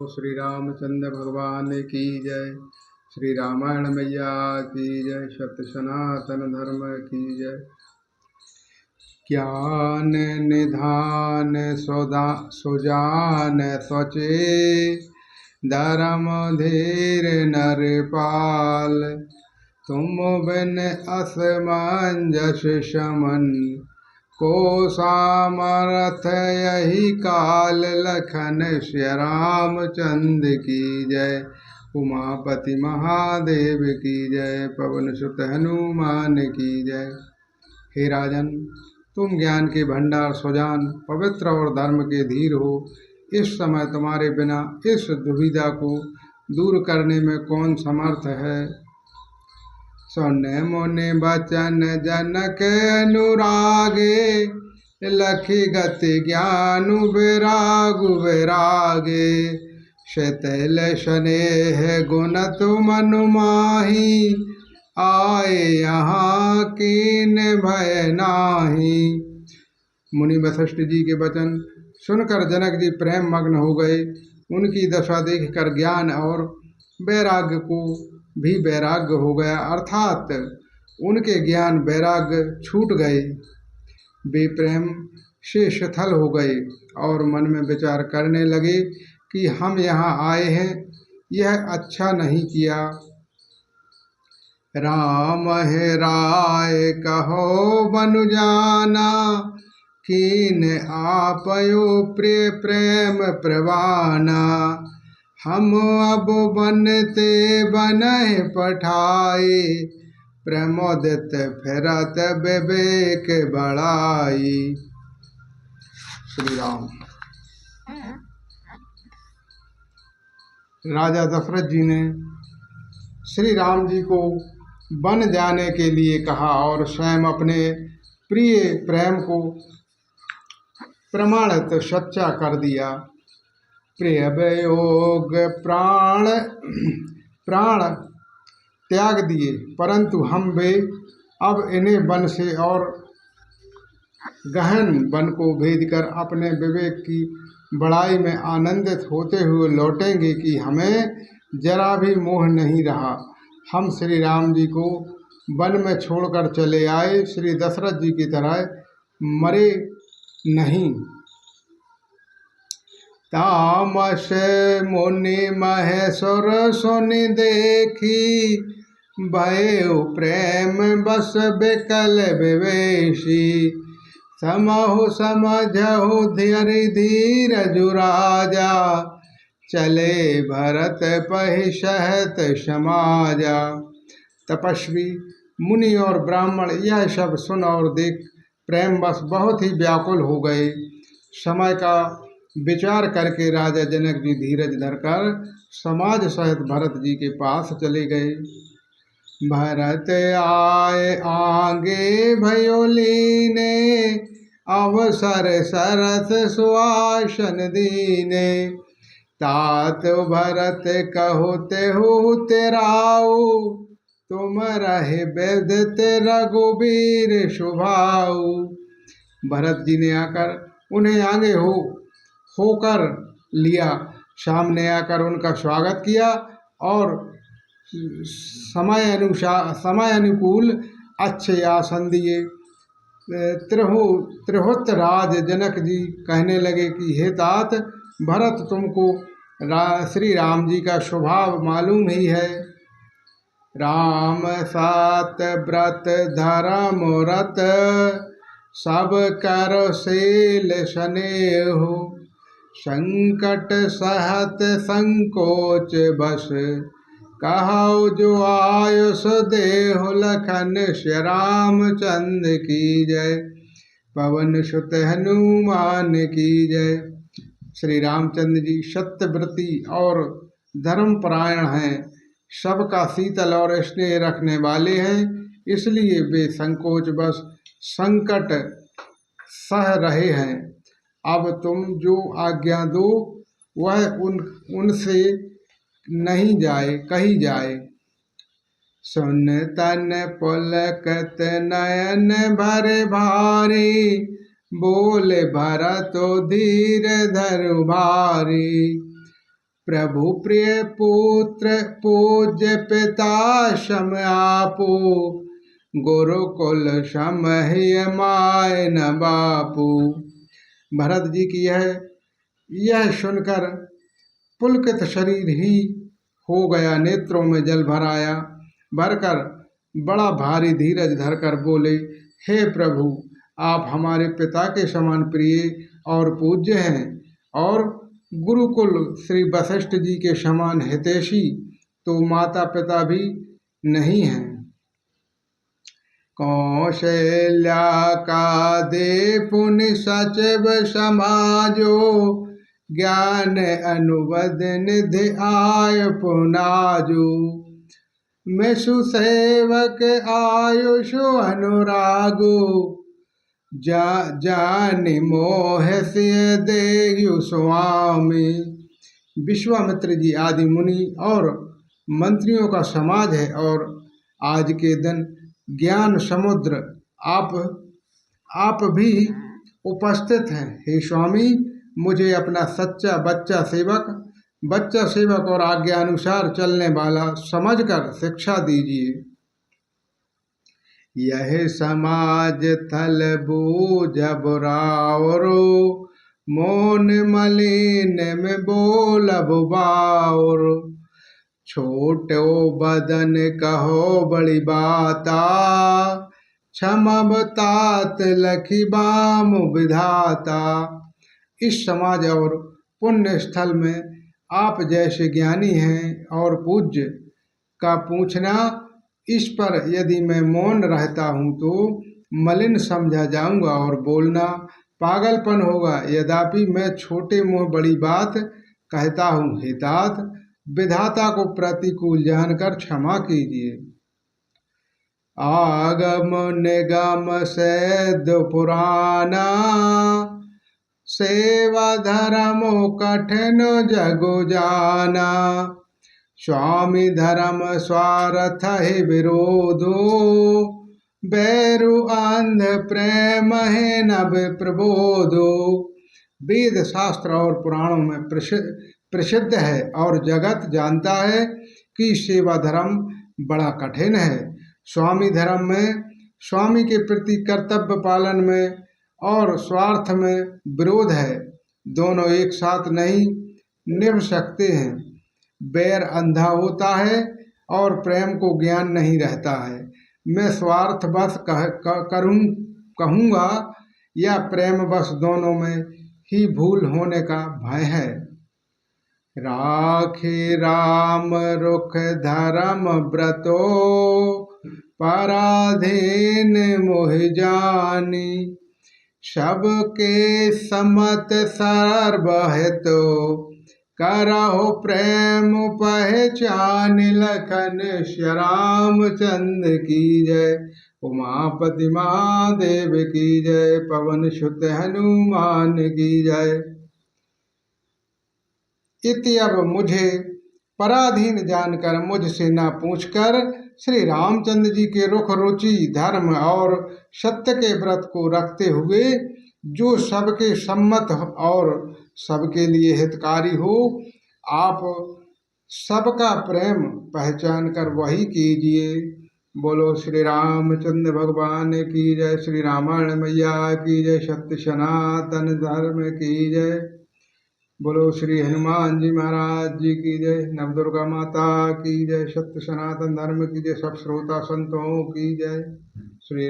श्री रामचंद्र भगवान की जय। श्री रामायण मैया की जय। सत्य सनातन धर्म की जय। ज्ञान निधान सुजान स्वचे धर्म धीर नरपाल। तुम बिन असमंजस समन को सामर्थ यही काल। लखन श्री रामचंद्र की जय। उमापति महादेव की जय। पवन सुत हनुमान की जय। हे राजन, तुम ज्ञान के भंडार सुजान, पवित्र और धर्म के धीर हो। इस समय तुम्हारे बिना इस दुविधा को दूर करने में कौन समर्थ है। सुने मुनि बचन जनक अनुरागे। लखी गति ज्ञानु विरागु विरागे। शैतल स्नेह गुण तुम अनुमाही। आए यहाँ कीन भय नाही। मुनि वशिष्ठ जी के वचन सुनकर जनक जी प्रेम मग्न हो गए। उनकी दशा देखकर ज्ञान और वैराग्य को भी वैराग्य हो गया, अर्थात उनके ज्ञान वैराग्य छूट गए। वे प्रेम से शिथिल हो गए और मन में विचार करने लगे कि हम यहाँ आए हैं, यह अच्छा नहीं किया। राम है राय कहो बनु जाना। कीन आपयो प्रिय प्रेम प्रवाना। हम अब बनते बनहि पठाई। प्रमोदित फिरत विवेक बढ़ाई। श्री राम। राजा दशरथ जी ने श्री राम जी को वन जाने के लिए कहा और स्वयं अपने प्रिय प्रेम को प्रमाणित सच्चा कर दिया। प्रिय वियोग प्राण प्राण त्याग दिए, परंतु हम वे अब इन्हें वन से और गहन वन को भेद कर अपने विवेक की बड़ाई में आनंदित होते हुए लौटेंगे कि हमें जरा भी मोह नहीं रहा। हम श्री राम जी को वन में छोड़कर चले आए, श्री दशरथ जी की तरह मरे नहीं। तामस मुनि महेश्वर सुनि देखी। भयो प्रेम बस बिकल विवेशी। समहु समझहु धीरि धीरजु राजा। चले भरत पहि सहत समाजा। तपस्वी मुनि और ब्राह्मण यह सब सुन और देख प्रेम बस बहुत ही व्याकुल हो गए। समय का विचार करके राजा जनक जी धीरज धरकर समाज सहित भरत जी के पास चले गए। भरत आए आगे भयो लीने। अवसर सरस सुआसन दीने। तात भरत कहो तेहु तेराऊ। तुम रहे विदित रघुबीर शुभाऊ। भरत जी ने आकर उन्हें आगे होकर लिया, सामने आकर उनका स्वागत किया और समय अनुकूल अच्छे आसन दिए। त्रिहुत राज जनक जी कहने लगे कि हे तात, भरत तुमको श्री राम जी का स्वभाव मालूम ही है। राम सात व्रत धर्म रत। सब कर शील स्नेह। संकट सहत संकोच बस। कहो जो आयुष देहु। लखन श्री रामचंद्र की जय। पवन सुत हनुमान की जय। श्री रामचंद्र जी सत्यव्रती और धर्मपरायण हैं, सबका शीतल और स्नेह रखने वाले हैं, इसलिए वे संकोच बस संकट सह रहे हैं। अब तुम जो आज्ञा दो वह उनसे नहीं जाए कही जाए। सुन तन पुलकत नयन भरे भारी। बोले भरत धीर धरु भारी। प्रभु प्रिय पुत्र पूज्य पिता सम आपो, गुरुकुल सम ही माय न बापू। भरत जी की यह सुनकर पुलकित शरीर ही हो गया, नेत्रों में जल भर आया। भरकर बड़ा भारी धीरज धरकर बोले, हे प्रभु, आप हमारे पिता के समान प्रिय और पूज्य हैं और गुरुकुल श्री वशिष्ठ जी के समान हितैषी तो माता पिता भी नहीं हैं। कौशल्या का दे पुनि सचिव समाजो, ज्ञान अनुवद निधि आय पुनाजो। मिशु सेवक आयुष अनुरागो, जानि मोह सिय देयु स्वामी। विश्वामित्र जी आदि मुनि और मंत्रियों का समाज है और आज के दिन ज्ञान समुद्र आप भी उपस्थित हैं। हे स्वामी, मुझे अपना सच्चा बच्चा सेवक और आज्ञा अनुसार चलने वाला समझकर शिक्षा दीजिए। यह समाज थल बूझब रावरो, मोन मलिन में बोलब बावर। छोटो बदन कहो बड़ी बाता, क्षमब तात लखी बाम विधाता। इस समाज और पुण्य स्थल में आप जैसे ज्ञानी हैं और पूज्य का पूछना, इस पर यदि मैं मौन रहता हूँ तो मलिन समझा जाऊंगा और बोलना पागलपन होगा। यद्यपि मैं छोटे मुँह बड़ी बात कहता हूँ। हे तात, विधाता को प्रतिकूल जानकर क्षमा कीजिए। आगम निगम सेद पुराना, सेवा धर्मो कठिन जगो जाना। स्वामी धर्म स्वार्थ ही विरोधो, बैरु अंध प्रेम है नभ प्रबोधो। वेद शास्त्र और पुराणों में प्रसिद्ध है और जगत जानता है कि सेवा धर्म बड़ा कठिन है। स्वामी धर्म में स्वामी के प्रति कर्तव्य पालन में और स्वार्थ में विरोध है। दोनों एक साथ नहीं निभ सकते हैं। बैर अंधा होता है और प्रेम को ज्ञान नहीं रहता है। मैं स्वार्थ बस कहूँगा या प्रेम बस, दोनों में ही भूल होने का भय है। राखी राम रुख धर्म व्रतो, पराधीन मोह जानी। सबके समत सर्वहितो, करहो प्रेम पहचान। लखन श्री रामचंद्र की जय, उमापति महादेव की जय, पवन सुत हनुमान की जय। इति अब मुझे पराधीन जानकर मुझसे न पूछकर श्री रामचंद्र जी के रुख रुचि धर्म और सत्य के व्रत को रखते हुए, जो सबके सम्मत और सबके लिए हितकारी हो, आप सबका प्रेम पहचान कर वही कीजिए। बोलो श्री रामचंद्र भगवान की जय, श्री रामायण मैया की जय, सत्य सनातन धर्म की जय। बोलो श्री हनुमान जी महाराज जी की जय, नवदुर्गा माता की जय, सत्य सनातन धर्म की जय, सब श्रोता संतों की जय। श्री